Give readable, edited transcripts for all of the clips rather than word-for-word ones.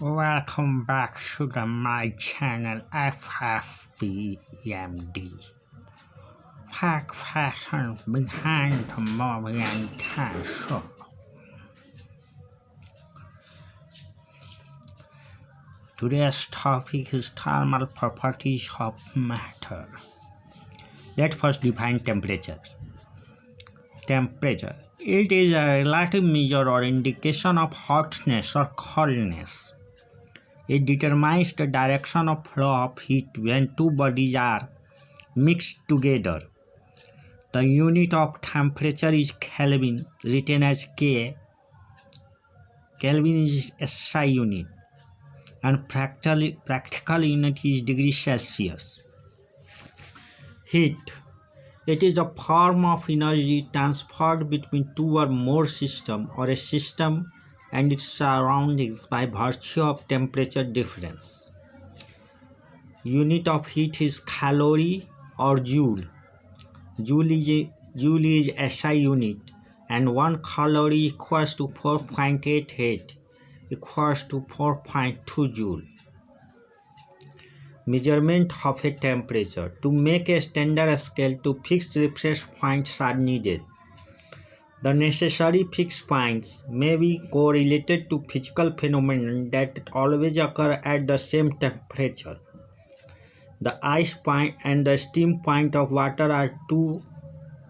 Welcome back to my channel FFPMD. Fact fashion behind the movie and show. Today's topic is thermal properties of matter. Let's first define temperature. Temperature. It is a relative measure or indication of hotness or coldness. It determines the direction of flow of heat when two bodies are mixed together. The unit of temperature is Kelvin, written as K. Kelvin is SI unit, and practical unit is degree Celsius. Heat. It is a form of energy transferred between two or more systems or a system and its surroundings by virtue of temperature difference. Unit of heat is calorie or joule. Joule is SI unit, and 1 calorie equals to 4.88 equals to 4.2 joule. Measurement of a temperature. To make a standard scale, to fix reference points are needed. The necessary fixed points may be correlated to physical phenomena that always occur at the same temperature. The ice point and the steam point of water are two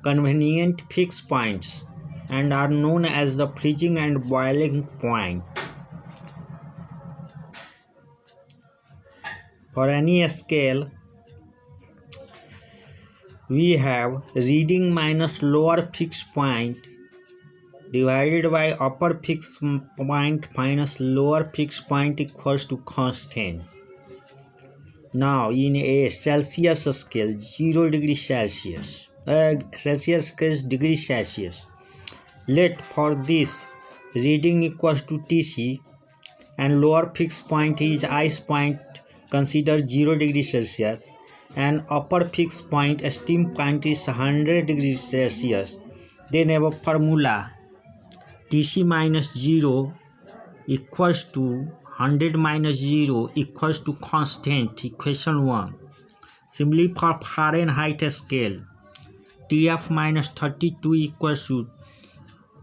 convenient fixed points and are known as the freezing and boiling point. For any scale, we have reading minus lower fixed point divided by upper fixed point minus lower fixed point equals to constant. Now, in a Celsius scale, 0 degree Celsius, Celsius is degree Celsius. Let for this reading equals to Tc and lower fixed point is ice point, consider 0 degree Celsius, and upper fixed point steam point is 100 degrees Celsius. Then have a formula Tc minus 0 equals to 100 minus 0 equals to constant, equation 1. Similarly, for Fahrenheit scale, Tf minus 32 equals to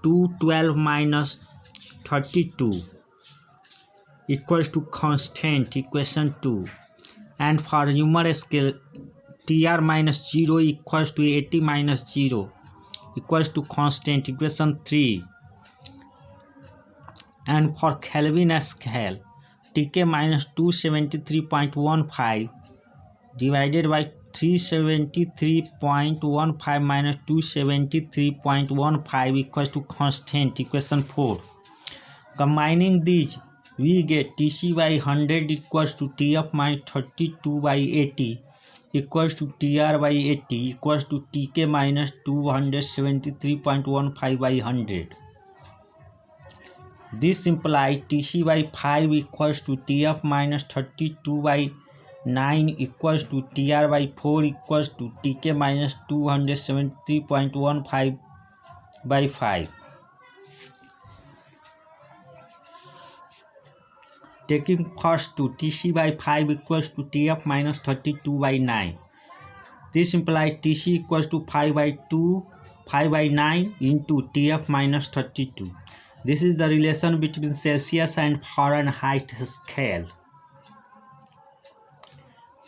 212 minus 32 equals to constant, equation 2. And for Newmer scale, Tr minus 0 equals to 80 minus 0 equals to constant, equation 3. And for Kelvin scale, Tk minus 273.15 divided by 373.15 minus 273.15 equals to constant, equation 4. Combining these, we get Tc by 100 equals to Tf minus 32 by 80 equals to Tr by 80 equals to Tk minus 273.15 by 100. This implies Tc by 5 equals to Tf minus 32 by 9 equals to Tr by 4 equals to Tk minus 273.15 by 5. Taking first to Tc by 5 equals to Tf minus 32 by 9. This implies Tc equals to 5 by 9 into Tf minus 32. This is the relation between Celsius and Fahrenheit scale.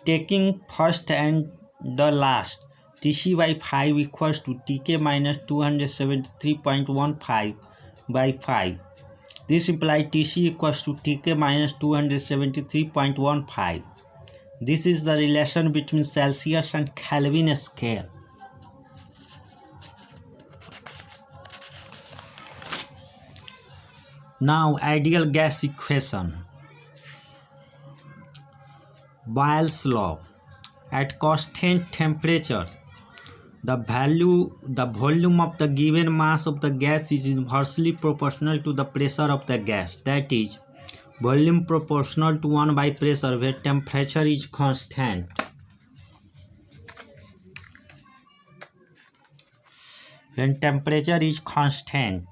Taking first and the last, Tc by 5 equals to Tk minus 273.15 by 5. This implies Tc equals to Tk minus 273.15. This is the relation between Celsius and Kelvin scale. Now, ideal gas equation. Boyle's law. At constant temperature, the volume of the given mass of the gas is inversely proportional to the pressure of the gas. That is, volume proportional to 1 by pressure where temperature is constant. When temperature is constant,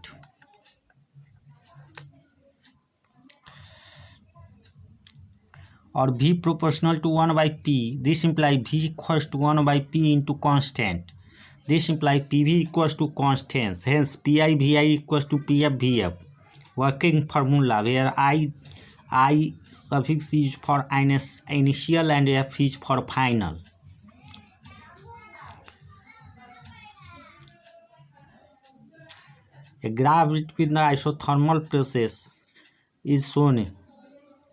or V proportional to 1 by P. This implies V equals to 1 by P into constant. This implies PV equals to constants. Hence, PI VI equals to PF VF. Working formula where I suffix is for initial and F is for final. A graph between the isothermal process is shown.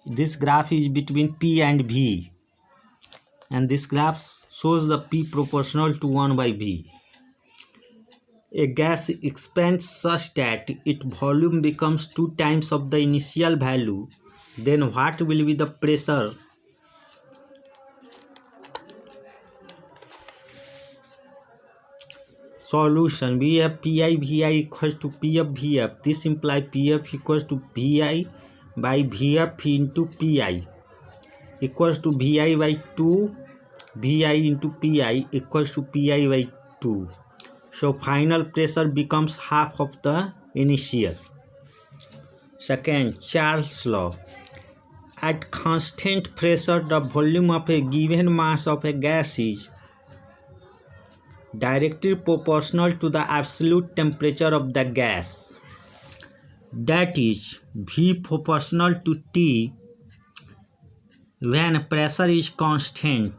This graph is between P and V, and this graph shows the P proportional to 1 by V. A gas expands such that its volume becomes 2 times of the initial value. Then what will be the pressure? Solution: we have PI VI equals to PF VF. This implies PF equals to VI by VF into PI equals to VI by 2. VI into PI equals to PI by 2. So final pressure becomes half of the initial. Second, Charles' law. At constant pressure, the volume of a given mass of a gas is directly proportional to the absolute temperature of the gas. That is, V proportional to T when pressure is constant,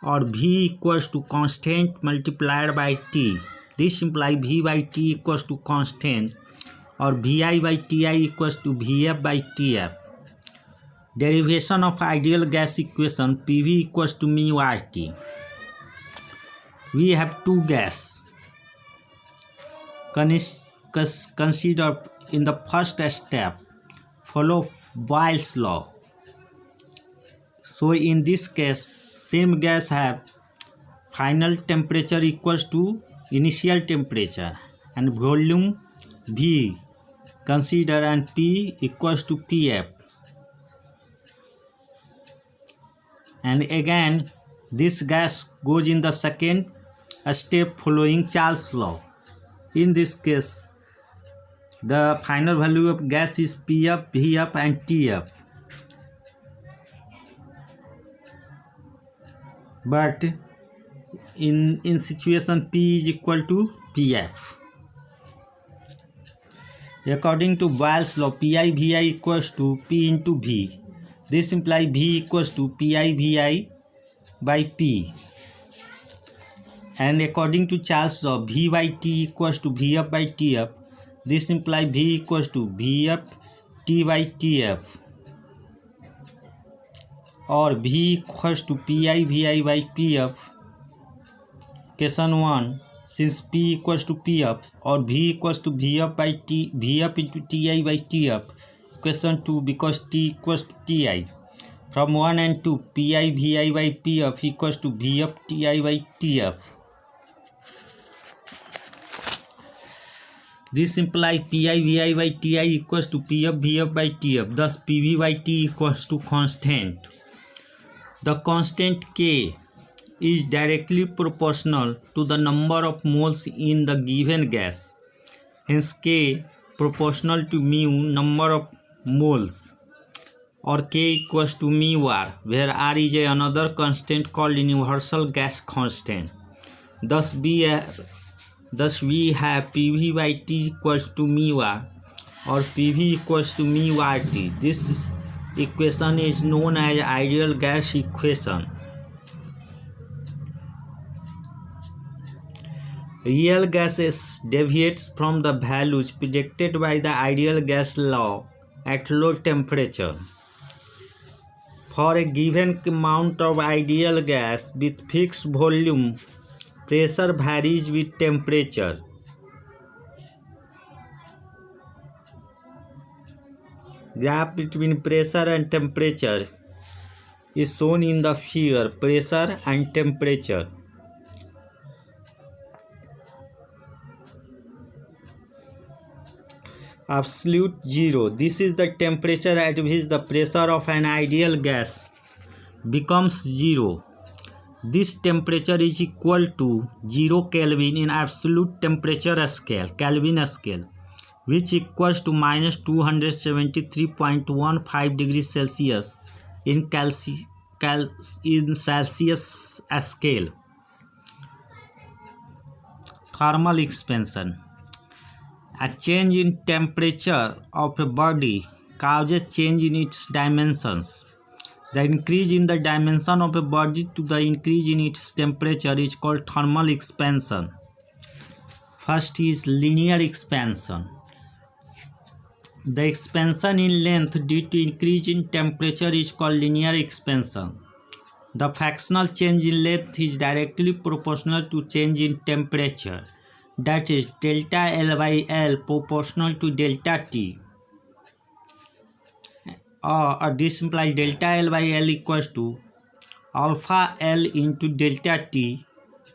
or V equals to constant multiplied by T. This implies V by T equals to constant, or VI by TI equals to VF by TF. Derivation of ideal gas equation: PV equals to mu RT. We have two gas. Consider in the first step, follow Boyle's law. So in this case, same gas have final temperature equals to initial temperature and volume V consider, and P equals to PF. And again this gas goes in the second step following Charles' law. In this case, the final value of gas is PF, VF and TF. But in situation P is equal to PF. According to Boyle's law, PI VI equals to P into V. This implies V equals to PI VI by P. And according to Charles' law, V by T equals to VF by TF. This implies V equals to VF T by TF, or V equals to PI VI by PF. Question 1. Since P equals to PF, or V equals to VF by T, VF into TI by TF. Question 2. Because T equals to TI. From 1 and 2, PI VI by PF equals to VF TI by TF. This implies PI VI by TI equals to PF VF by TF. Thus PV by T equals to constant. The constant K is directly proportional to the number of moles in the given gas. Hence K proportional to mu number of moles, or K equals to mu R, where R is another constant called universal gas constant. Thus we have PV by T equals to mu R, or PV equals to mu RT. This equation is known as ideal gas equation. Real gases deviates from the values predicted by the ideal gas law at low temperature. For a given amount of ideal gas with fixed volume, pressure varies with temperature. Graph between pressure and temperature is shown in the figure. Pressure and temperature. Absolute zero. This is the temperature at which the pressure of an ideal gas becomes zero. This temperature is equal to 0 Kelvin in absolute temperature scale, Kelvin scale, which equals to minus 273.15 degrees Celsius in Celsius scale. Thermal expansion. A change in temperature of a body causes change in its dimensions. The increase in the dimension of a body to the increase in its temperature is called thermal expansion. First is linear expansion. The expansion in length due to increase in temperature is called linear expansion. The fractional change in length is directly proportional to change in temperature. That is delta L by L proportional to delta T. Or this implies delta L by L equals to alpha L into delta T,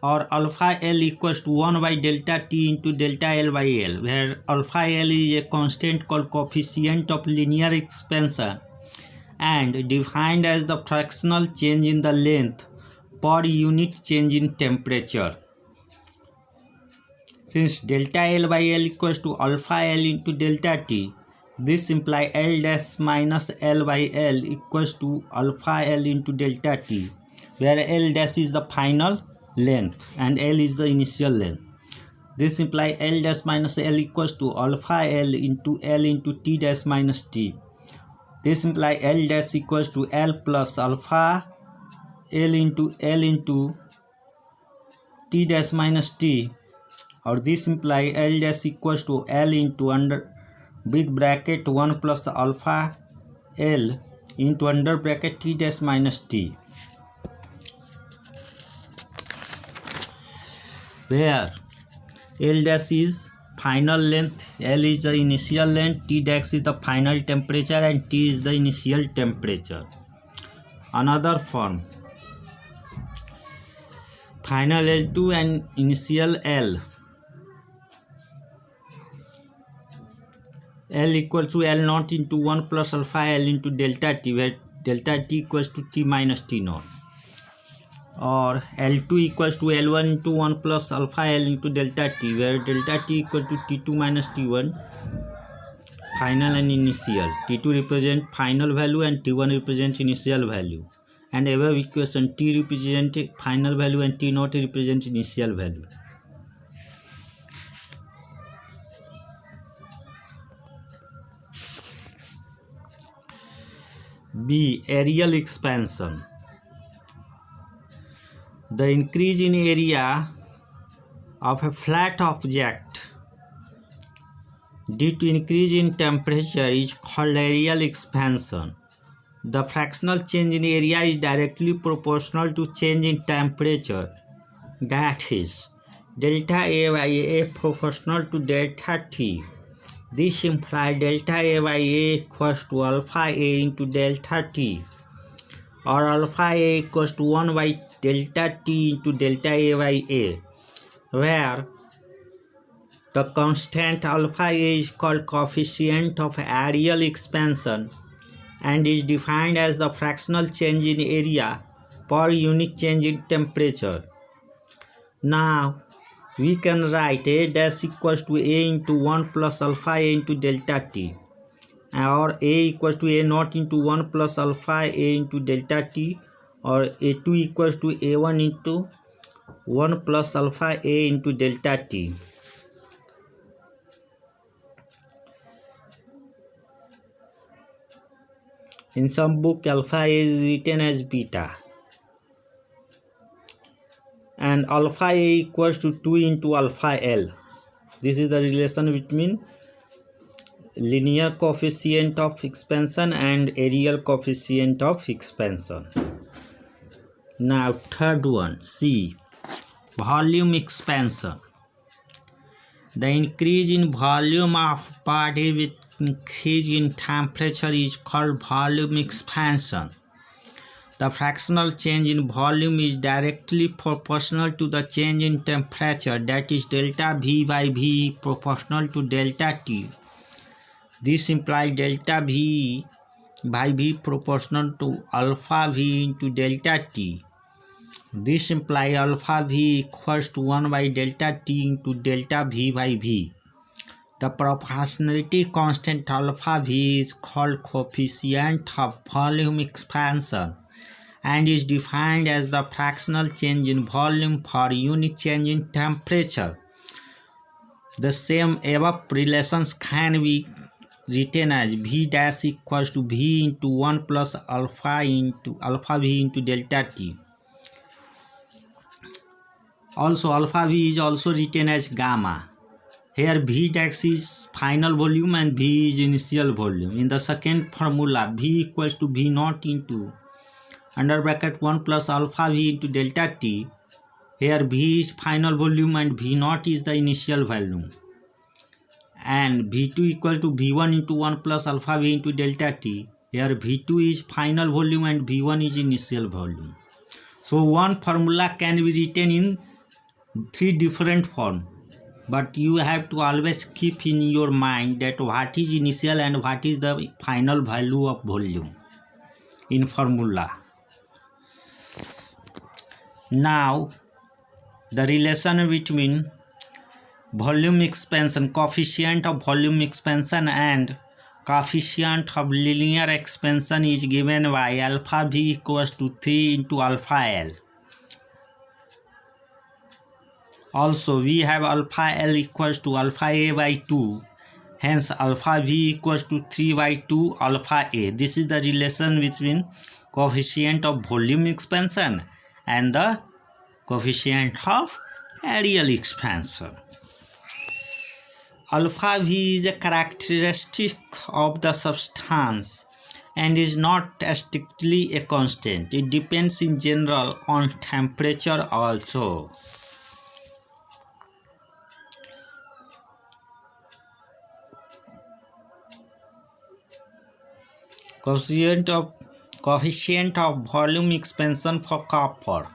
or alpha L equals to 1 by delta T into delta L by L, where alpha L is a constant called coefficient of linear expansion and defined as the fractional change in the length per unit change in temperature. Since delta L by L equals to alpha L into delta T, this implies L dash minus L by L equals to alpha L into delta T, where L dash is the final length and L is the initial length. This implies L dash minus L equals to alpha L into T dash minus T. This implies L dash equals to L plus alpha L into T dash minus T, or this implies L dash equals to L into under big bracket 1 plus alpha L into under bracket T dash minus T, where L dash is final length, L is the initial length, T dash is the final temperature, and T is the initial temperature. Another form, final L2 and initial L. L equals to L naught into 1 plus alpha L into delta T, where delta T equals to T minus T naught. Or L2 equals to L1 into 1 plus alpha L into delta T, where delta T equals to T2 minus T1, final and initial. T2 represents final value and T1 represents initial value. And above equation, T represents final value and T naught represents initial value. B. Areal expansion. The increase in area of a flat object due to increase in temperature is called areal expansion. The fractional change in area is directly proportional to change in temperature. That is delta A by A proportional to delta T. This implies delta A by A equals to alpha A into delta T, or alpha A equals to 1 by delta T into delta A by A, where the constant alpha A is called coefficient of areal expansion and is defined as the fractional change in area per unit change in temperature. Now we can write A dash equals to A into 1 plus alpha A into delta T, or A equals to A naught into 1 plus alpha A into delta T, or A2 equals to A1 into 1 plus alpha A into delta T. In some book, alpha A is written as beta, and alpha A equals to 2 into alpha L. This is the relation between linear coefficient of expansion and areal coefficient of expansion. Now third one, C. Volume expansion. The increase in volume of body with increase in temperature is called volume expansion. The fractional change in volume is directly proportional to the change in temperature, that is delta V by V proportional to delta T. This implies delta V by V proportional to alpha V into delta T. This implies alpha V equals to 1 by delta T into delta V by V. The proportionality constant alpha V is called coefficient of volume expansion and is defined as the fractional change in volume per unit change in temperature. The same above relations can be written as V dash equals to V into 1 plus alpha V into delta T. Also, alpha V is also written as gamma. Here V dash is final volume and V is initial volume. In the second formula, V equals to V naught into under bracket 1 plus alpha V into delta T. Here V is final volume and V naught is the initial volume. And V2 equal to V1 into 1 plus alpha V into delta T. Here V2 is final volume and V1 is initial volume. So one formula can be written in three different forms. But you have to always keep in your mind that what is initial and what is the final value of volume in formula. Now, the relation between volume expansion, coefficient of volume expansion and coefficient of linear expansion is given by alpha V equals to 3 into alpha L. Also, we have alpha L equals to alpha A by 2. Hence, alpha V equals to 3 by 2 alpha A. This is the relation between coefficient of volume expansion and the coefficient of areal expansion. Alpha V is a characteristic of the substance and is not strictly a constant. It depends in general on temperature also. Coefficient of volume expansion for copper,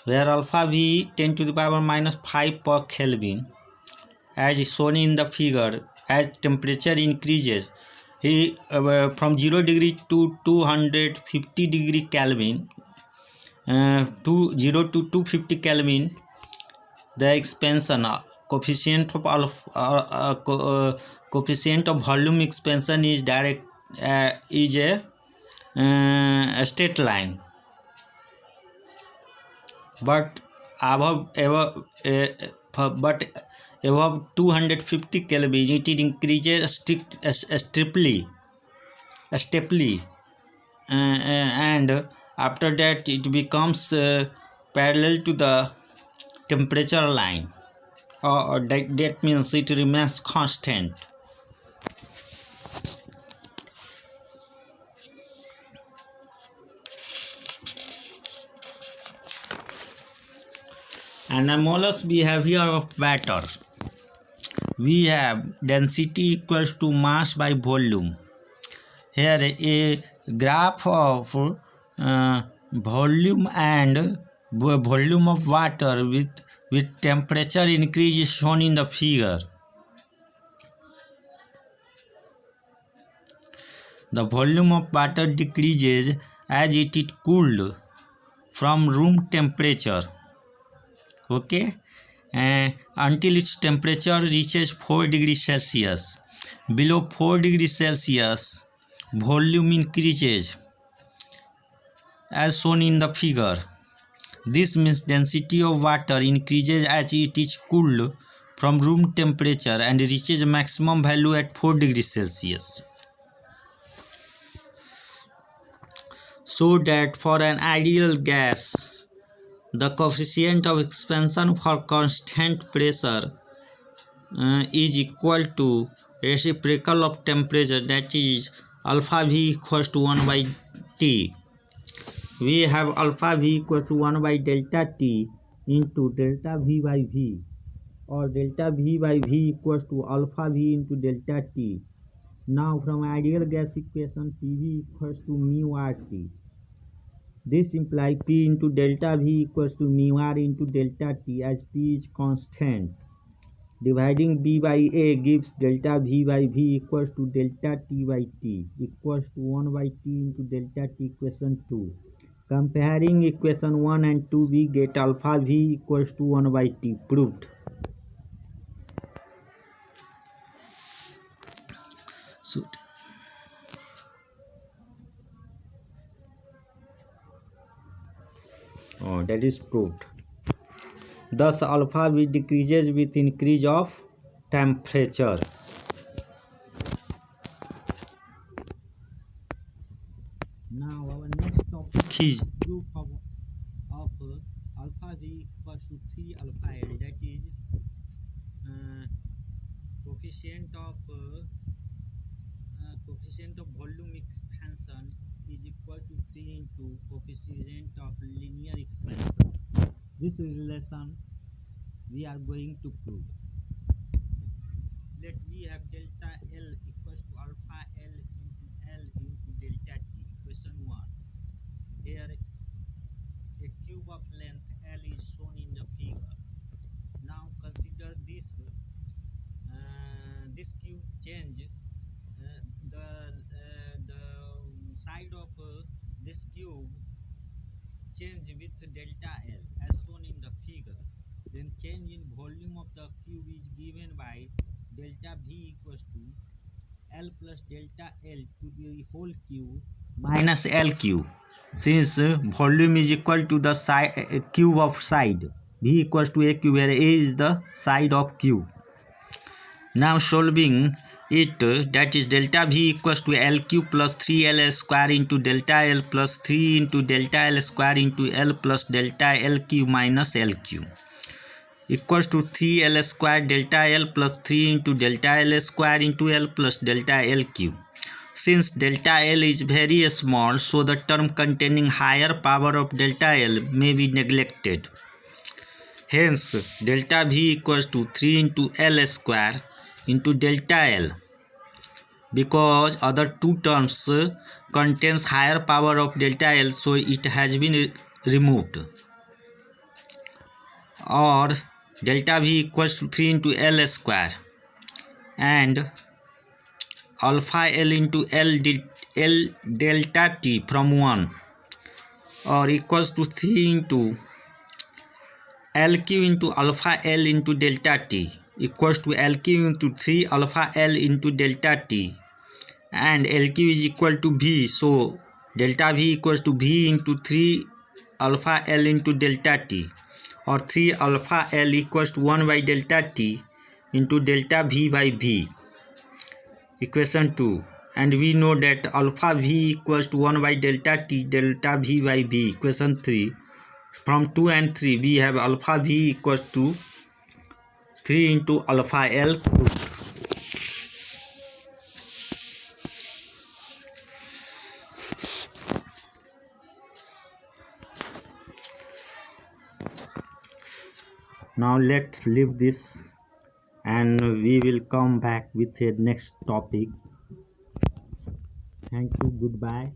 where alpha V 10 to the power minus 5 per Kelvin, as shown in the figure. As temperature increases, from 0 degree to 250 degree Kelvin, to 0 to 250 Kelvin, the expansion coefficient of volume expansion is a straight line, but above 250 Kelvin it increases steeply, and after that it becomes parallel to the temperature line, or that means it remains constant. Anomalous behavior of water. We have density equals to mass by volume. Here a graph of volume and volume of water with temperature increase is shown in the figure. The volume of water decreases as it is cooled from room temperature, okay, until its temperature reaches 4 degrees Celsius. Below 4 degrees Celsius, volume increases as shown in the figure. This means density of water increases as it is cooled from room temperature and reaches maximum value at 4 degrees Celsius. So that for an ideal gas, the coefficient of expansion for constant pressure is equal to reciprocal of temperature, that is alpha V equals to 1 by T. We have alpha V equals to 1 by delta T into delta V by V, or delta V by V equals to alpha V into delta T. Now from ideal gas equation, PV equals to mu RT. This implies P into delta V equals to mu R into delta T, as P is constant. Dividing B by A gives delta V by V equals to delta T by T equals to 1 by T into delta T, equation 2. Comparing equation 1 and 2, we get alpha V equals to 1 by T, proved. shoot. Oh, that is proved. Thus, alpha V decreases with increase of temperature. Now, our next topic is proof of alpha V equals to 3 alpha L, that is coefficient of volume expansion is equal to 3 into coefficient of linear expansion. This relation we are going to prove. Let we have delta L equals to alpha L into delta T. Question 1. Here a cube of length L is shown in the figure. Now consider this cube change the side of this cube change with delta L as shown in the figure. Then change in volume of the cube is given by delta V equals to L plus delta L to the whole cube minus L cube. Since volume is equal to the cube of side, V equals to A cube, where A is the side of cube. Now solving it, that is delta V equals to L cube plus 3L square into delta L plus 3 into delta L square into L plus delta L cube minus L cube equals to 3L square delta L plus 3 into delta L square into L plus delta L cube. Since delta L is very small, so the term containing higher power of delta L may be neglected. Hence, delta V equals to 3 into L square into delta L, because other two terms contains higher power of delta L, so it has been removed. Or delta V equals to 3 into L square and alpha L into L delta T from 1, or equals to 3 into LQ into alpha L into delta T equals to LQ into 3 alpha L into delta T, and LQ is equal to V, so delta V equals to V into 3 alpha L into delta T, or 3 alpha L equals to 1 by delta T into delta V by V. Equation 2. And we know that alpha V equals to 1 by delta T delta V by V. Equation 3. From 2 and 3 we have alpha V equals to 3 into alpha L. Now let's leave this and we will come back with a next topic. Thank you. Goodbye.